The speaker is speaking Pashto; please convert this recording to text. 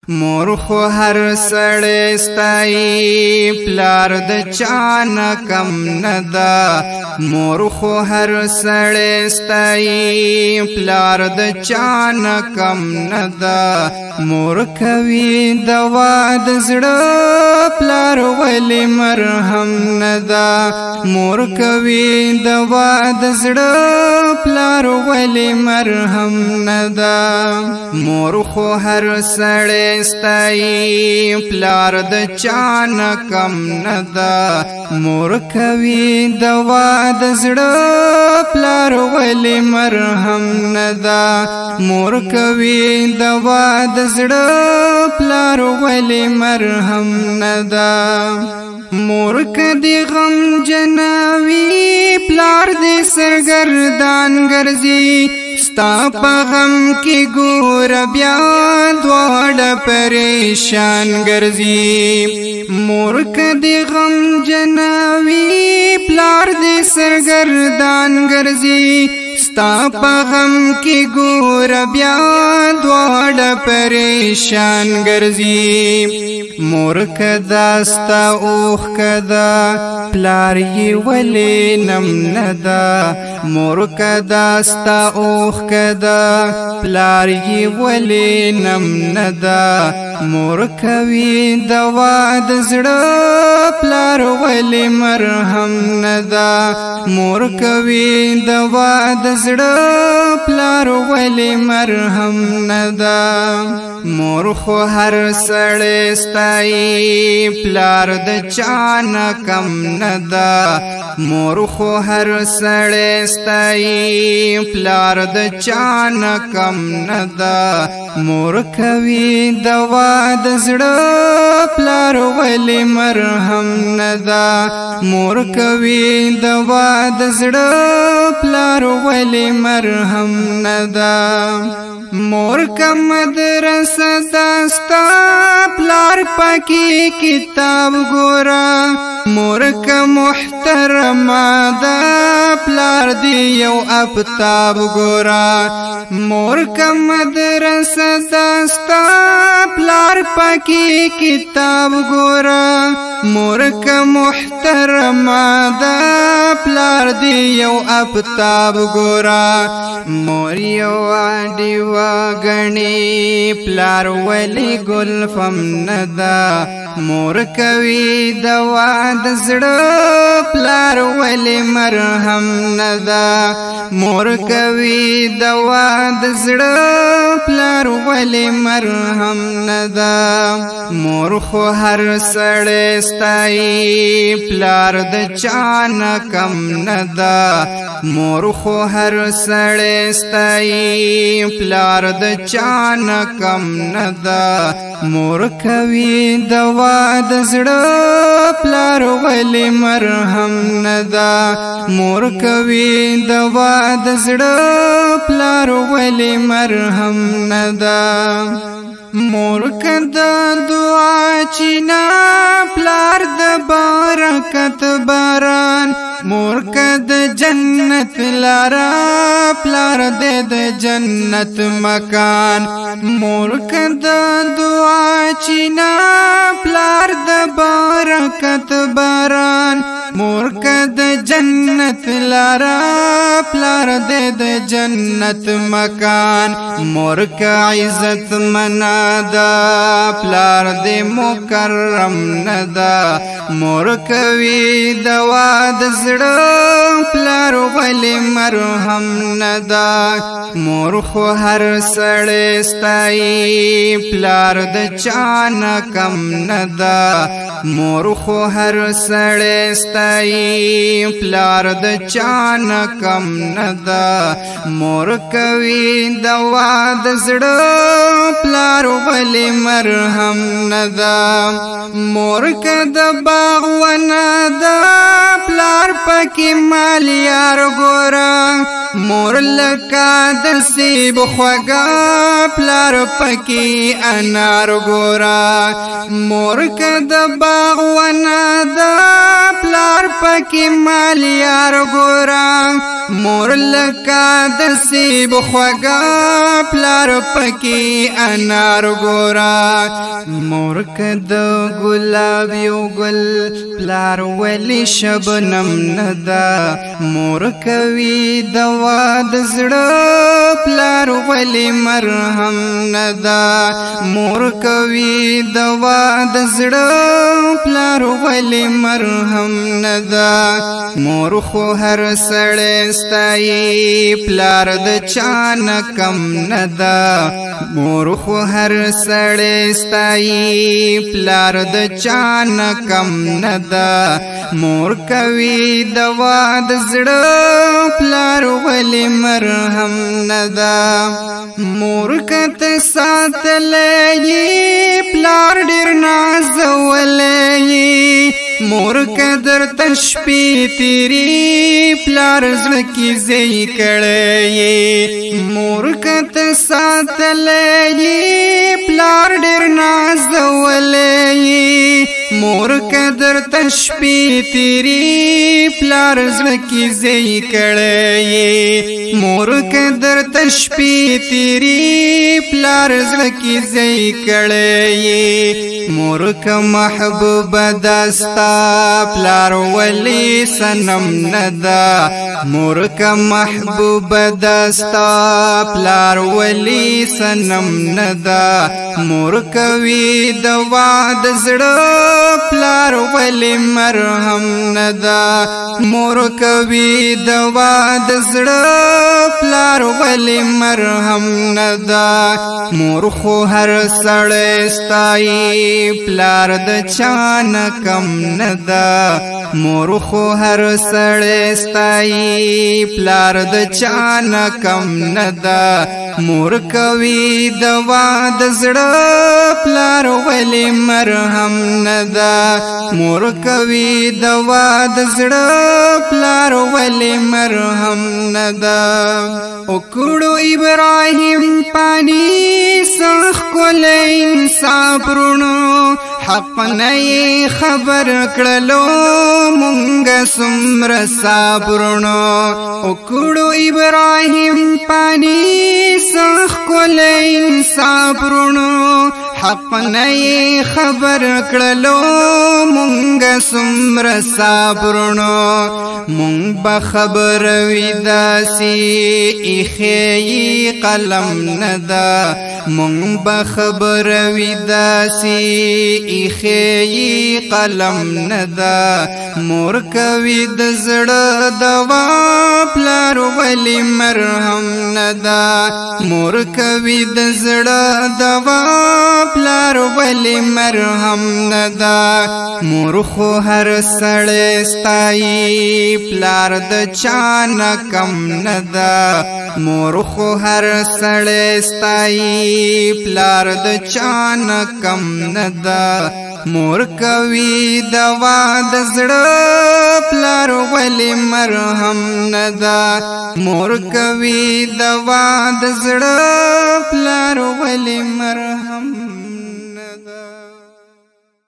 مور خو هر سړی ستایي پلار د چانه کم ندا مور خو هر سړی ستایي پلار د چانه کم ندا مور کوي دوا د زړه پلار ولی مرهم ندا مور کوي دوا د زړه پلار ولی مرهم ندا مور خو هر سړی ستایي پلار د چانه کم ندا مور کوي دوا د زړه پلار ولی مرهم ندا مور کوي دوا د زړه پلار ولی مرهم ندا مور کدی غم جناوی پلار دی سرگردان گرزی ستا پا غم کی گور بیا دوڑ پریشان گرزی مور کدی غم جناوی پلار دی سرگردان گرزی ستا پا غم کی گور بیا دوڑ پریشان گرزی مور کدا ستا اوخ کدا پلار یی ولی نم ندا مور کدا ستا اوخ کدا پلار یی ولی نم ندا مور کوي دوا د زړه پلار ولی مرهم ندا مور کوي دوا د زړه پلار ولی مرهم ندا مور خو هر سړی ستایي پلار د چانه کم ندا مور خو هر سړی ستایي پلار د چانه کم ندا مور کوي دوا د زړه پلار ولی مرهم ندا مور کوي دوا د زړه پلار ولی مرهم ندا مور کا مدرسه داستا پلار پاکی کتاب گورا مور کا محترم دا پلار دی یو افتاب گورا مور کا مدرسه داستا پلار پاکی کتاب گورا مور کا محترم دا پلار دی یو افتاب گورا مور یو دیوا گنی پلار ولی گلفم ندا مور کوي دوا د زړه پلار ولی مرهم ندا مور کوي دوا د زړه پلار ولی مرهم ندا مور خو هر سړی ستایي پلار د چانه کم ندا مور خو هر سړی ستایي پلار د چانه کم ندا مور کوي دوا د زړه پلار ولی مرهم ندا مور کوي دوا د زړه پلار ولی مرهم ندا مور کدا دعا چینا پلار د برکت باران مور کد جنت لارا پلار د جنت مکان مور کدا دعا چینا پلار د برکت باران مور کد جنت لارا پلار د جنت مکان مور کا عزت منادا پلار د مکرم ندا مور کوي دوا د زړه پلار ولی مرهم ندا مور خو هر سړی ستایي پلار د چانه کم ندا مور خو هر سړی ستایي پلار د چانه کم ندا مور کوي دوا د زړه پلار ولی مرهم ندا مور کدا باغ وندا پلار پکی مال یار گورا مور لکا د سیب خوگا پلار پکی انار گورا مور کد باغ وندا پلار پکی مال یار گورا مور لکا د سیب خوگا پلار پکی انار گورا مور کد گلاب یو گل پلار ولی شبنم ندا مور کوي دوا د زړه پلار ولی مرهم ندا مور کوي دوا د زړه پلار ولی مرهم ندا مور خو هر سړی ستایي پلار د چان کم ندا مور خو هر سړی ستایي پلار د چان کم ندا مور کوي دوا د زړه پلار ولی مرهم ندا مور کته ساتلې پلار ډیر نازولې مور قدر تشپی تیری پلار زړه کی زئی کړې مور کته ساتلې پلار ډیر نازولې مور قدر تشپی تیری پلار زړه کی زئی کړې مور قدر تشپی تیری پلار زړه کی زئی کړې مور کا محبوب داستا پلار ولی سنم ندا مور کا محبوب داستا پلار ولی سنم ندا مور کوي دوا د زړه پلار ولی مرهم ندا مور کوي دوا د زړه پلار ولی مرهم ندا مور خو هر سړی ستایي پلار د چان کم ندا مور خو هر سړی ستایي پلار د چان کم ندا مور کوي دوا د زړه پلار ولی مرهم ندا مور کوي دوا د زړه پلار ولی مرهم ندا وکړو ابراهیم پانی سخ کول انصاف رونو حق نه خبر کړلو مونږ سمر صبرونو وکړو ابراهیم پانی سخ کول انصاف رونو حق نه خبر کړلو مونږ سمر صبرونو مونږ به خبر وی داسي اخی قلم ندا مونږ به خبر وی داسي اخی قلم ندا مور کوي د زړه دوا پلار ولی مرهم ندا مور کوي د زړه دوا پلار ولی مرهم ندا مور خو هر سړی ستایي پلار د چان کم ندا مور خو هر سړی ستایي پلار د چان کم ندا مور کوي دوا د زړه پلار ولی مرهم ندا مور کوي دوا د زړه پلار ولی مرهم